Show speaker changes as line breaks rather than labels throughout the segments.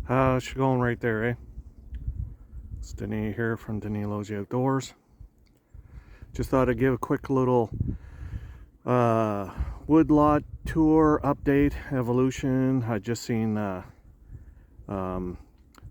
She's going right there, eh? It's Denis here from Denis Outdoors. Just thought I'd give a quick little woodlot tour update, evolution. I just seen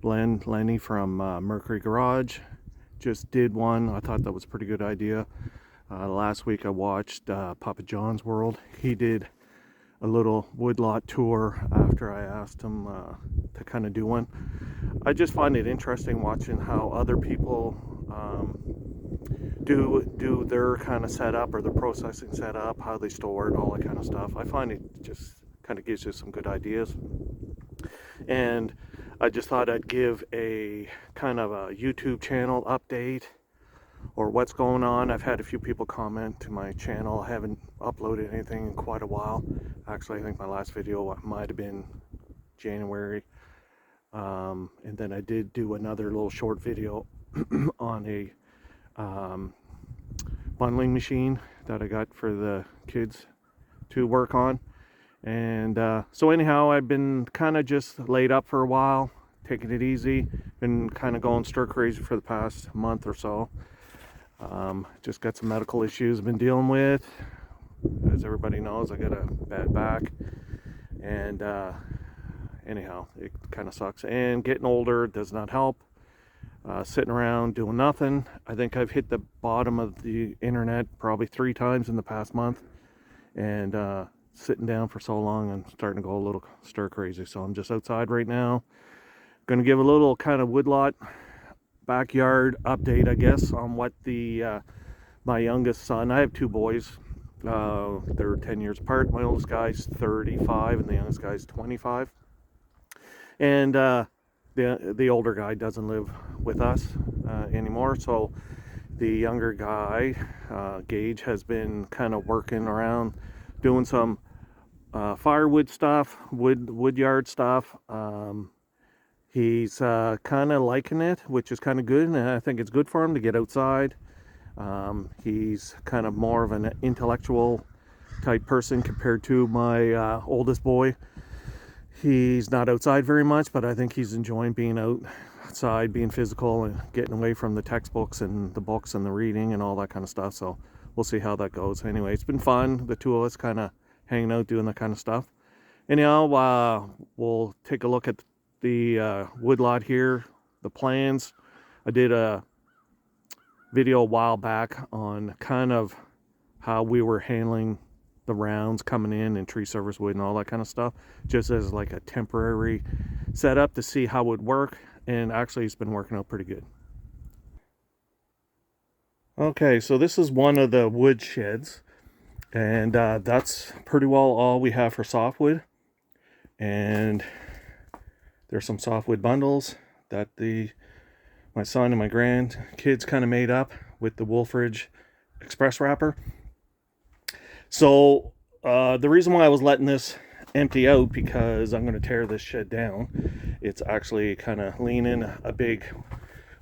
Lenny from Mercury Garage just did one. I thought that was a pretty good idea. Last week I watched Papa John's World. He did a little woodlot tour after I asked him to kind of do one. I just find it interesting watching how other people do their kind of setup or their processing setup, how they store it, all that kind of stuff. I find it just kind of gives you some good ideas. And I just thought I'd give a kind of a YouTube channel update or what's going on. I've had a few people comment to my channel. I haven't uploaded anything in quite a while. Actually, I think my last video might have been January. And then I did do another little short video on a bundling machine that I got for the kids to work on. And so anyhow, I've been kind of just laid up for a while, taking it easy. Been kind of going stir crazy for the past month or so. Just got some medical issues I've been dealing with. As everybody knows, I got a bad back. And anyhow, it kind of sucks. And getting older does not help. Sitting around doing nothing. I think I've hit the bottom of the internet probably 3 times in the past month. And sitting down for so long, I'm starting to go a little stir crazy. So I'm just outside right now. Going to give a little kind of woodlot backyard update, I guess, on what the my youngest son, I have 2 boys, they're 10 years apart. My oldest guy's 35 and the youngest guy's 25, and the older guy doesn't live with us anymore. So the younger guy, Gage, has been kind of working around doing some firewood stuff, woodyard stuff. He's kind of liking it, which is kind of good, and I think it's good for him to get outside. He's kind of more of an intellectual type person compared to my oldest boy. He's not outside very much, but I think he's enjoying being outside, being physical, and getting away from the textbooks and the books and the reading and all that kind of stuff. So we'll see how that goes. Anyway, it's been fun, the 2 of us kind of hanging out, doing that kind of stuff. Anyhow, we'll take a look at the woodlot here, the plans. I did a video a while back on kind of how we were handling the rounds coming in and tree service wood and all that kind of stuff, just as like a temporary setup to see how it would work. And actually it's been working out pretty good. Okay, so this is one of the wood sheds, and that's pretty well all we have for softwood. And there's some softwood bundles that my son and my grandkids kind of made up with the Wolfridge Express wrapper. So the reason why I was letting this empty out, because I'm going to tear this shed down. It's actually kind of leaning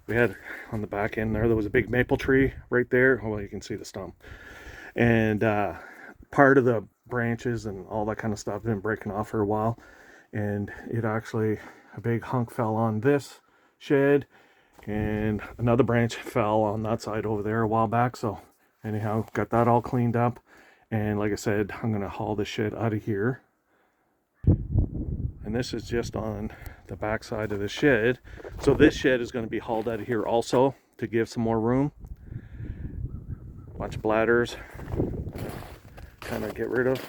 we had on the back end there was a big maple tree right there. Well, you can see the stump. And part of the branches and all that kind of stuff have been breaking off for a while. And it actually, a big hunk fell on this shed, and another branch fell on that side over there a while back. So anyhow, got that all cleaned up. And like I said, I'm going to haul this shed out of here. And this is just on the back side of the shed. So this shed is going to be hauled out of here also to give some more room. Bunch of bladders, kind of get rid of.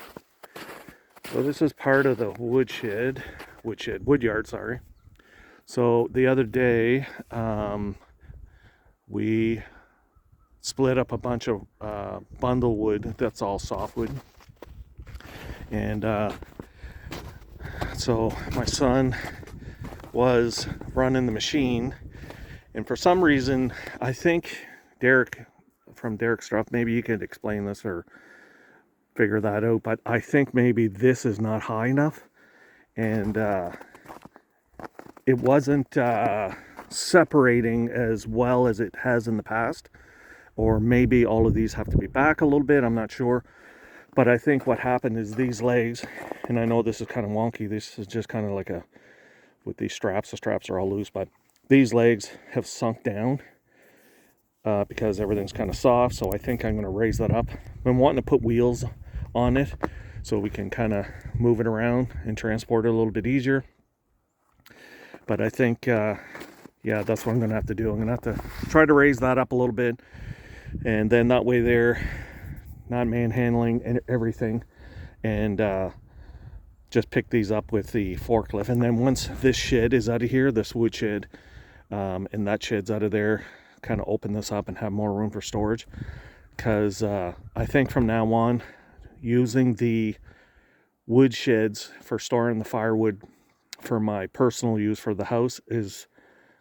So this is part of the woodyard, sorry. So the other day, we split up a bunch of bundle wood. That's all softwood. And so my son was running the machine, and for some reason, I think Derek from Derek Stuff, maybe you could explain this or figure that out, but I think maybe this is not high enough, and it wasn't separating as well as it has in the past, or maybe all of these have to be back a little bit, I'm not sure. But I think what happened is these legs, and I know this is kind of wonky, this is just kind of like a with these straps. The straps are all loose, but these legs have sunk down because everything's kind of soft. So I think I'm going to raise that up. I'm wanting to put wheels on it so we can kind of move it around and transport it a little bit easier. But I think, yeah, that's what I'm going to have to do. I'm going to have to try to raise that up a little bit. And then that way they're not manhandling and everything. And just pick these up with the forklift. And then once this shed is out of here, this wood shed, and that shed's out of there, kind of open this up and have more room for storage. Because I think from now on, using the wood sheds for storing the firewood for my personal use for the house is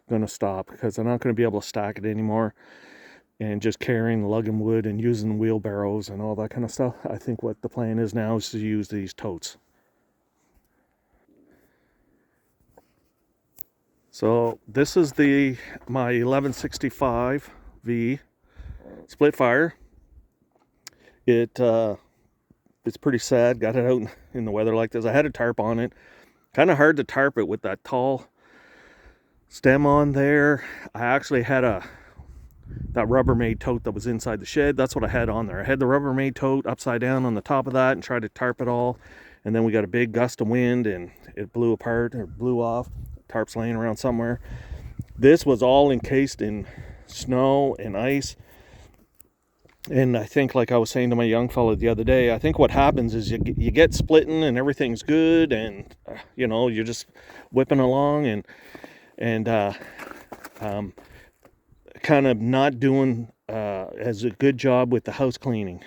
going to stop, because I'm not going to be able to stack it anymore and just carrying, lugging wood and using wheelbarrows and all that kind of stuff. I think what the plan is now is to use these totes. So this is my 1165V split fire. It's pretty sad. Got it out in the weather like this. I had a tarp on it. Kind of hard to tarp it with that tall stem on there. I actually had that Rubbermaid tote that was inside the shed. That's what I had on there. I had the Rubbermaid tote upside down on the top of that and tried to tarp it all. And then we got a big gust of wind and it blew apart or blew off. Tarp's laying around somewhere. This was all encased in snow and ice. And I think, like I was saying to my young fella the other day, I think what happens is you get splitting and everything's good, and you're just whipping along and kind of not doing as a good job with the house cleaning.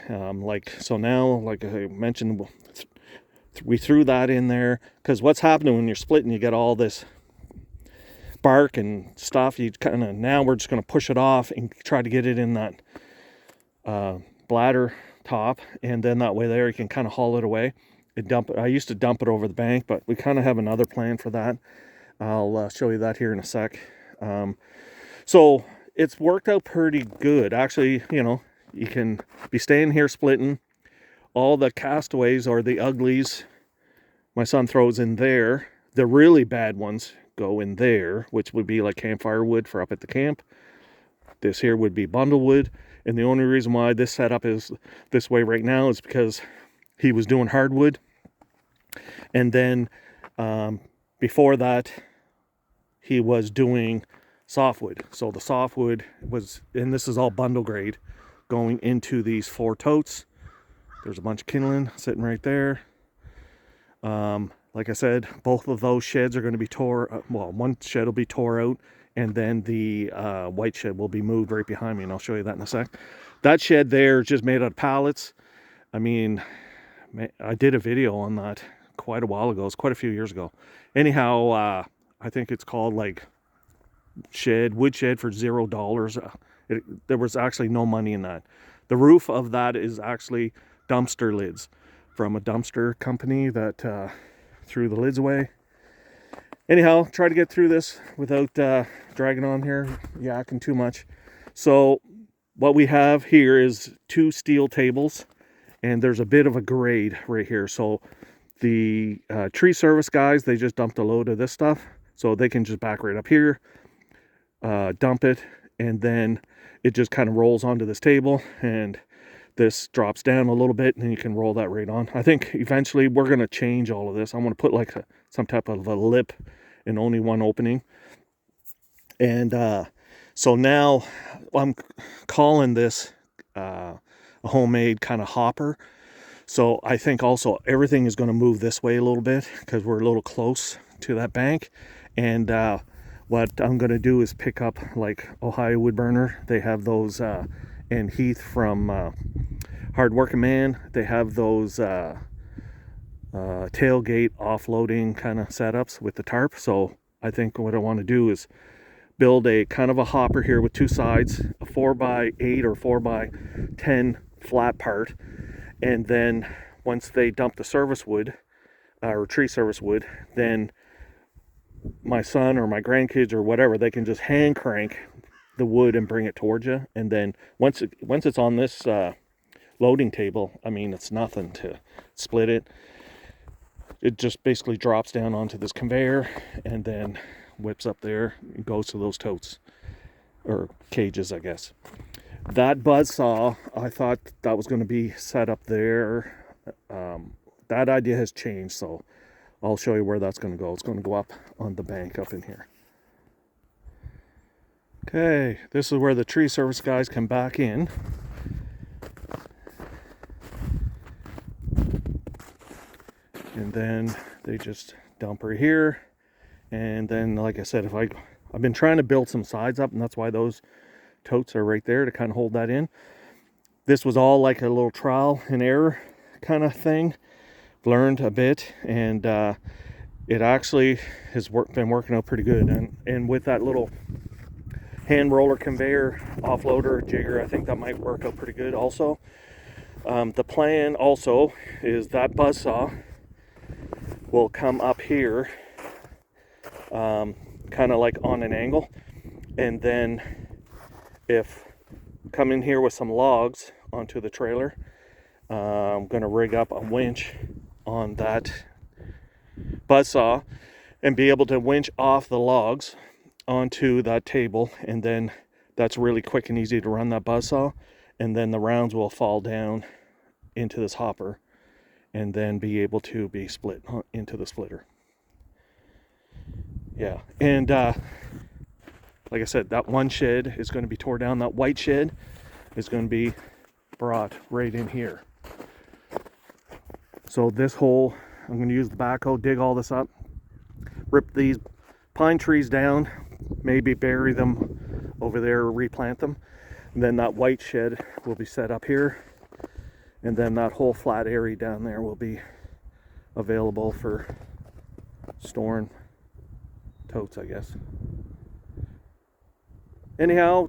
So now, like I mentioned, we threw that in there, because what's happening when you're splitting, you get all this bark and stuff. Now we're just going to push it off and try to get it in that bladder top, and then that way there you can kind of haul it away and dump it. I used to dump it over the bank, but we kind of have another plan for that. I'll show you that here in a sec. So it's worked out pretty good, actually. You can be staying here splitting. All the castaways, or the uglies, my son throws in there. The really bad ones go in there, which would be like campfire wood for up at the camp. This here would be bundle wood. And the only reason why this setup is this way right now is because he was doing hardwood. And then before that, he was doing softwood. So the softwood was, and this is all bundle grade, going into these 4 totes. There's a bunch of kindling sitting right there. Like I said, both of those sheds are going to be one shed will be tore out, and then the white shed will be moved right behind me, and I'll show you that in a sec. That shed there is just made out of pallets. I mean, I did a video on that quite a while ago. It's quite a few years ago. Anyhow, I think it's called like wood shed for $0. There was actually no money in that. The roof of that is actually dumpster lids from a dumpster company that threw the lids away. Anyhow, try to get through this without dragging on here, yakking too much. So what we have here is 2 steel tables, and there's a bit of a grade right here. So the tree service guys, they just dumped a load of this stuff, so they can just back right up here, dump it, and then it just kind of rolls onto this table, and this drops down a little bit, and you can roll that right on. I think eventually we're going to change all of this. I want to put like some type of a lip and only one opening. And so now I'm calling this a homemade kind of hopper. So I think also everything is going to move this way a little bit, because we're a little close to that bank. And what I'm going to do is pick up like Ohio Wood Burner. They have those, and Heath from Hard Working Man, they have those tailgate offloading kind of setups with the tarp. So I think what I want to do is build a kind of a hopper here with 2 sides, a 4x8 or 4x10 flat part, and then once they dump the service wood or tree service wood, then my son or my grandkids or whatever, they can just hand crank the wood and bring it towards you. And then once it's on this loading table, I mean, it's nothing to split it. it just basically drops down onto this conveyor and then whips up there and goes to those totes, or cages, I guess. That buzzsaw, I thought that was going to be set up there. That idea has changed, so I'll show you where that's going to go. It's going to go up on the bank up in here. Okay, this is where the tree service guys come back in. And then they just dump her here. And then, like I said, I've been trying to build some sides up, and that's why those totes are right there to kind of hold that in. This was all like a little trial and error kind of thing. Learned a bit, and it actually has been working out pretty good. And with that little hand roller conveyor offloader jigger, I think that might work out pretty good also. The plan also is that buzzsaw will come up here, kind of like on an angle, and then if come in here with some logs onto the trailer, I'm going to rig up a winch on that buzzsaw and be able to winch off the logs onto that table, and then that's really quick and easy to run that buzzsaw, and then the rounds will fall down into this hopper and then be able to be split into the splitter. Yeah, and like I said, that one shed is going to be tore down. That white shed is going to be brought right in here. So this hole, I'm going to use the backhoe, dig all this up, rip these pine trees down, maybe bury them over there or replant them. And then that white shed will be set up here. And then that whole flat area down there will be available for storing totes, I guess. Anyhow,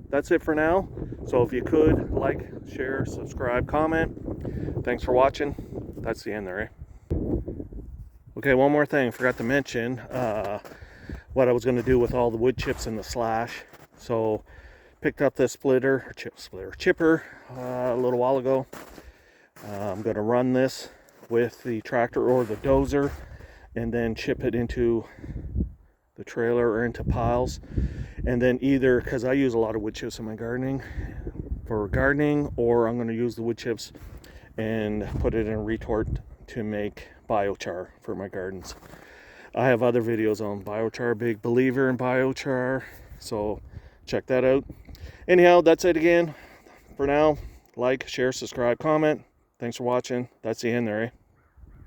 that's it for now. So if you could like, share, subscribe, comment. Thanks for watching. That's the end there, eh? Okay, one more thing I forgot to mention, what I was going to do with all the wood chips in the slash. So picked up this chipper a little while ago. I'm going to run this with the tractor or the dozer and then chip it into the trailer or into piles. And then either, because I use a lot of wood chips in my gardening, for gardening, or I'm going to use the wood chips and put it in a retort to make biochar for my gardens. I have other videos on biochar, big believer in biochar, so check that out. Anyhow, that's it again. For now, like, share, subscribe, comment. Thanks for watching. That's the end there, eh?